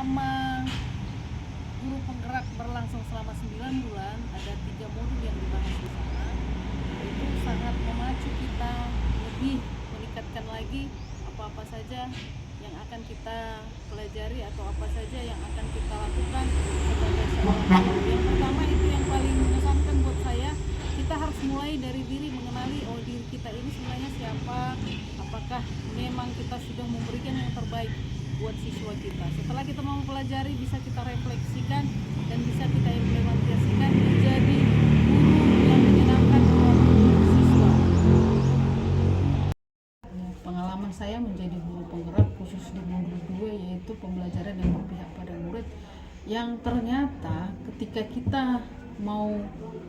selama guru penggerak berlangsung selama 9 bulan, ada 3 modul yang dibahas di sana. Itu sangat memacu kita lebih meningkatkan lagi apa-apa saja yang akan kita pelajari atau apa saja yang akan kita lakukan sebagai seorang guru. Yang pertama itu yang paling mengesankan buat saya, kita harus mulai dari diri, mengenali diri kita ini sebenarnya siapa, apakah memang kita sudah memberikan yang terbaik buat siswa kita. Setelah kita mau mempelajari, bisa kita refleksikan dan bisa kita implementasikan menjadi guru yang menyenangkan buat siswa. Pengalaman saya menjadi guru penggerak khusus di modul 2, yaitu pembelajaran yang berpihak pada murid, yang ternyata ketika kita mau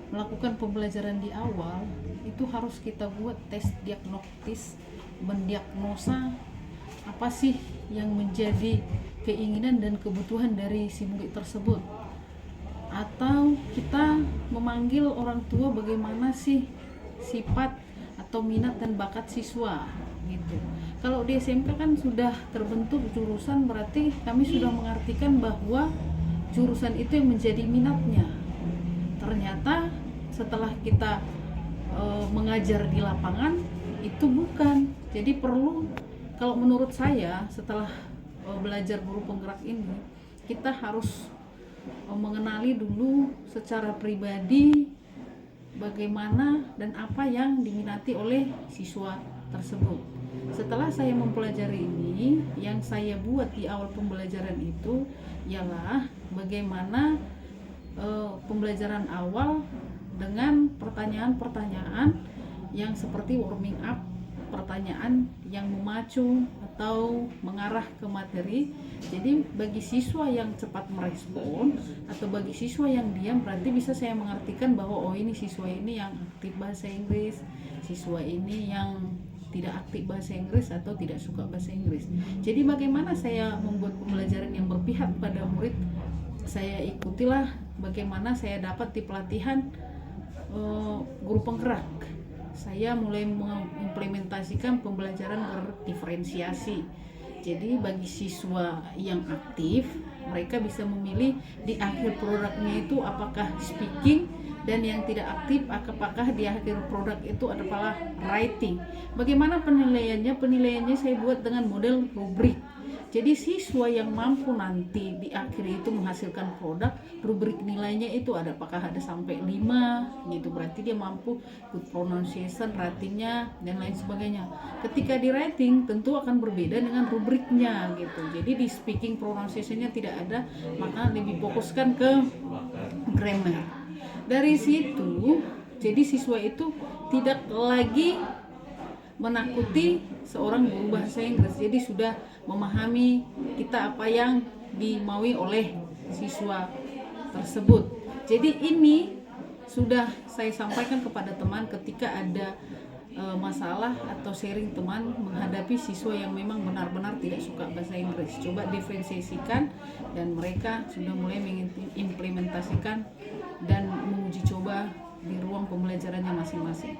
melakukan pembelajaran di awal itu harus kita buat tes diagnostis, mendiagnosa apa sih yang menjadi keinginan dan kebutuhan dari si murid tersebut, atau kita memanggil orang tua bagaimana sih sifat atau minat dan bakat siswa gitu. Kalau di SMK kan sudah terbentuk jurusan, berarti kami sudah mengartikan bahwa jurusan itu yang menjadi minatnya. Ternyata setelah kita mengajar di lapangan itu bukan. Jadi perlu, kalau menurut saya setelah belajar guru penggerak ini, kita harus mengenali dulu secara pribadi bagaimana dan apa yang diminati oleh siswa tersebut. Setelah saya mempelajari ini, yang saya buat di awal pembelajaran itu ialah bagaimana pembelajaran awal dengan pertanyaan-pertanyaan yang seperti warming up, pertanyaan yang memacu atau mengarah ke materi. Jadi bagi siswa yang cepat merespon atau bagi siswa yang diam, berarti bisa saya mengartikan bahwa ini siswa ini yang aktif bahasa Inggris, siswa ini yang tidak aktif bahasa Inggris atau tidak suka bahasa Inggris. Jadi bagaimana saya membuat pembelajaran yang berpihak pada murid, saya ikutilah bagaimana saya dapat di pelatihan guru penggerak. Saya mulai mengimplementasikan pembelajaran berdiferensiasi. Jadi bagi siswa yang aktif, mereka bisa memilih di akhir produknya itu apakah speaking, dan yang tidak aktif apakah di akhir produk itu adalah writing. Bagaimana penilaiannya? Penilaiannya saya buat dengan model rubrik. Jadi siswa yang mampu nanti di akhir itu menghasilkan produk, rubrik nilainya itu ada, apakah ada sampai 5 gitu, berarti dia mampu good pronunciation, ratingnya dan lain sebagainya. Ketika di writing tentu akan berbeda dengan rubriknya gitu. Jadi di speaking pronunciationnya tidak ada, maka lebih fokuskan ke grammar. Dari situ jadi siswa itu tidak lagi menakuti seorang guru bahasa Inggris, jadi sudah memahami kita apa yang dimaui oleh siswa tersebut. Jadi ini sudah saya sampaikan kepada teman ketika ada masalah atau sharing teman menghadapi siswa yang memang benar-benar tidak suka bahasa Inggris. Coba diferensiasikan, dan mereka sudah mulai mengimplementasikan dan menguji coba di ruang pembelajarannya masing-masing.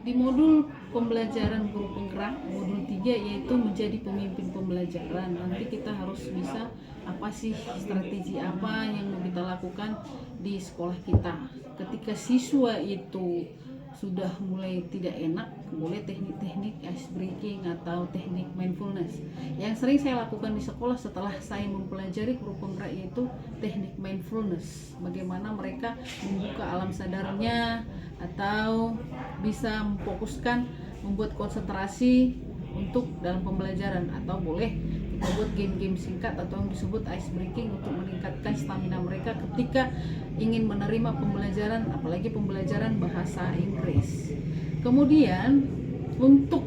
Di modul pembelajaran guru penggerak, modul 3, yaitu menjadi pemimpin pembelajaran. Nanti kita harus bisa apa sih strategi apa yang mau kita lakukan di sekolah kita. Ketika siswa itu sudah mulai tidak enak, boleh teknik-teknik ice breaking atau teknik mindfulness. Yang sering saya lakukan di sekolah setelah saya mempelajari guru penggerak yaitu teknik mindfulness. Bagaimana mereka membuka alam sadarnya atau bisa memfokuskan, membuat konsentrasi untuk dalam pembelajaran, atau boleh kita buat game-game singkat atau yang disebut ice breaking untuk meningkatkan stamina mereka ketika ingin menerima pembelajaran, apalagi pembelajaran bahasa Inggris. Kemudian untuk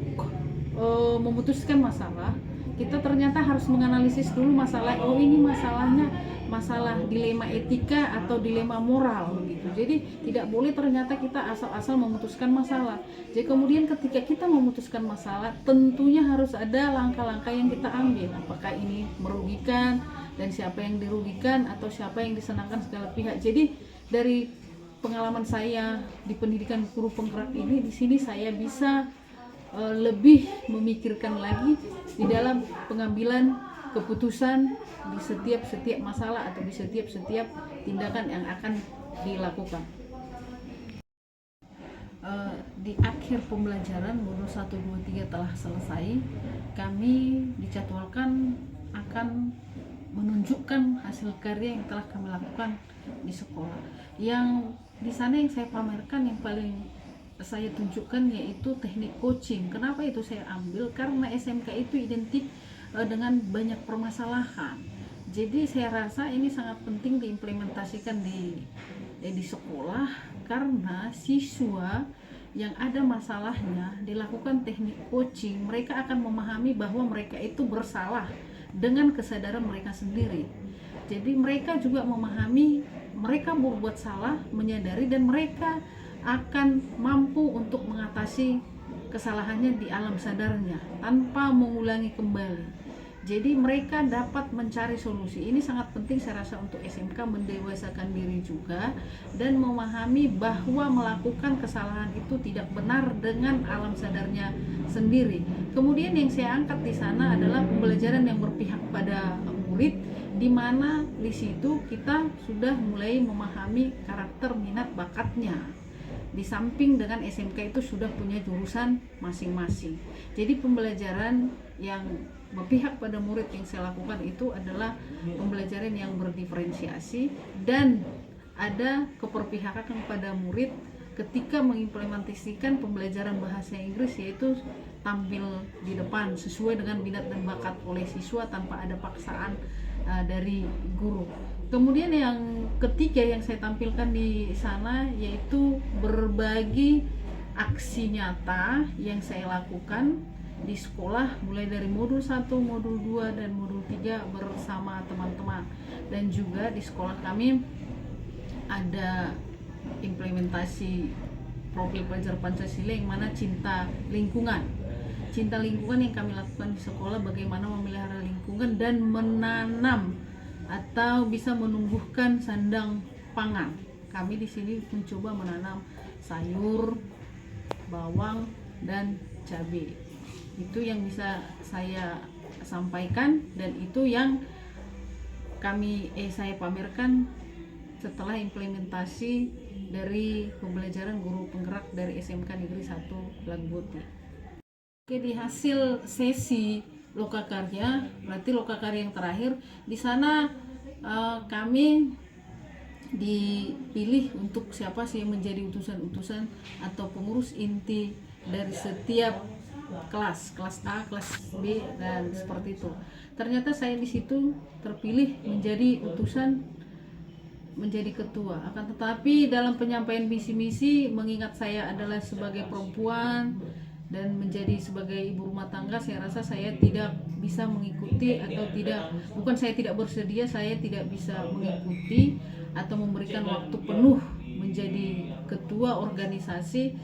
memutuskan masalah, kita ternyata harus menganalisis dulu masalah. Ini masalahnya masalah dilema etika atau dilema moral gitu. Jadi tidak boleh ternyata kita asal-asal memutuskan masalah. Jadi kemudian ketika kita memutuskan masalah, tentunya harus ada langkah-langkah yang kita ambil. Apakah ini merugikan, dan siapa yang dirugikan atau siapa yang disenangkan segala pihak. Jadi dari pengalaman saya di pendidikan guru penggerak ini, di sini saya bisa lebih memikirkan lagi di dalam pengambilan keputusan di setiap masalah atau di setiap tindakan yang akan dilakukan. Di akhir pembelajaran modul 1, 2, 3 telah selesai, kami dijadwalkan akan menunjukkan hasil karya yang telah kami lakukan di sekolah. Yang di sana yang saya pamerkan, yang paling saya tunjukkan yaitu teknik coaching. Kenapa itu saya ambil? Karena SMK itu identik dengan banyak permasalahan. Jadi saya rasa ini sangat penting diimplementasikan di sekolah, karena siswa yang ada masalahnya dilakukan teknik coaching, mereka akan memahami bahwa mereka itu bersalah dengan kesadaran mereka sendiri. Jadi mereka juga memahami mereka berbuat salah, menyadari, dan mereka akan mampu untuk mengatasi kesalahannya di alam sadarnya tanpa mengulangi kembali. Jadi mereka dapat mencari solusi. Ini sangat penting saya rasa untuk SMK mendewasakan diri juga dan memahami bahwa melakukan kesalahan itu tidak benar dengan alam sadarnya sendiri. Kemudian yang saya angkat di sana adalah pembelajaran yang berpihak pada murid, di mana di situ kita sudah mulai memahami karakter, minat, bakatnya. Di samping dengan SMK itu sudah punya jurusan masing-masing. Jadi pembelajaran yang berpihak pada murid yang saya lakukan itu adalah pembelajaran yang berdiferensiasi dan ada keperpihakan pada murid ketika mengimplementasikan pembelajaran bahasa Inggris, yaitu tampil di depan sesuai dengan minat dan bakat oleh siswa tanpa ada paksaan dari guru. Kemudian yang ketiga yang saya tampilkan di sana yaitu berbagi aksi nyata yang saya lakukan di sekolah, mulai dari modul 1, modul 2, dan modul 3 bersama teman-teman. Dan juga di sekolah kami ada implementasi profil pelajar Pancasila yang mana cinta lingkungan yang kami lakukan di sekolah, bagaimana memelihara lingkungan dan menanam atau bisa menumbuhkan sandang pangan. Kami di sini mencoba menanam sayur, bawang, dan cabai. Itu yang bisa saya sampaikan dan itu yang saya pamerkan setelah implementasi dari pembelajaran guru penggerak dari SMK Negeri 1 Lagboti. Oke, di hasil sesi lokakarya, berarti lokakarya yang terakhir, di sana kami dipilih untuk siapa sih yang menjadi utusan-utusan atau pengurus inti dari setiap kelas A, kelas B, dan seperti itu. Ternyata saya di situ terpilih menjadi utusan, menjadi ketua. Akan tetapi dalam penyampaian visi misi, mengingat saya adalah sebagai perempuan dan menjadi sebagai ibu rumah tangga, saya rasa saya tidak bisa mengikuti atau bukan saya tidak bersedia, saya tidak bisa mengikuti atau memberikan waktu penuh menjadi ketua organisasi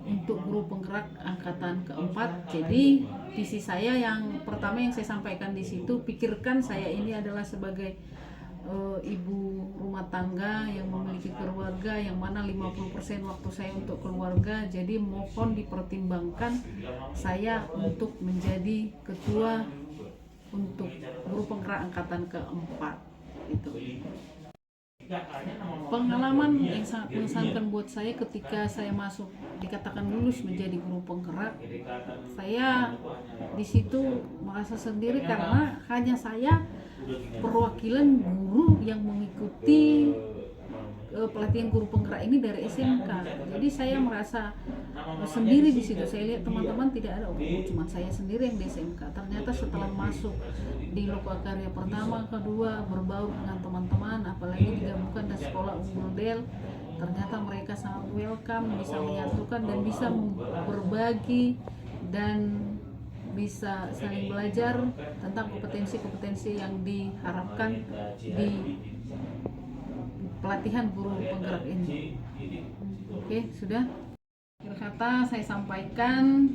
untuk guru penggerak angkatan keempat. Jadi visi saya yang pertama yang saya sampaikan di situ, pikirkan saya ini adalah sebagai ibu rumah tangga yang memiliki keluarga, yang mana 50% waktu saya untuk keluarga. Jadi mohon dipertimbangkan saya untuk menjadi ketua untuk guru penggerak angkatan keempat. Itu pengalaman yang sangat mengesankan buat saya ketika saya masuk, dikatakan lulus menjadi guru penggerak. Saya di situ merasa sendiri karena hanya saya perwakilan guru yang mengikuti pelatihan guru penggerak ini dari SMK. Jadi saya merasa sendiri di situ. Saya lihat teman-teman tidak ada, cuma saya sendiri yang di SMK. Ternyata setelah masuk di lokakarya pertama, kedua, berbaur dengan teman-teman, apalagi digabungkan dengan sekolah Unggul Del, ternyata mereka sangat welcome, bisa menyatukan dan bisa berbagi dan bisa saling belajar tentang kompetensi-kompetensi yang diharapkan di pelatihan guru penggerak ini. Oke, sudah. Akhir kata saya sampaikan,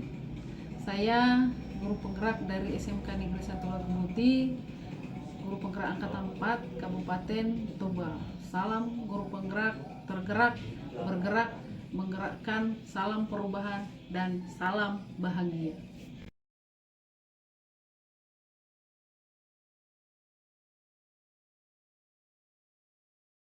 saya guru penggerak dari SMK Negeri 1 Lagboti, guru penggerak angkatan 4 Kabupaten Toba. Salam guru penggerak, tergerak, bergerak, menggerakkan, salam perubahan, dan salam bahagia.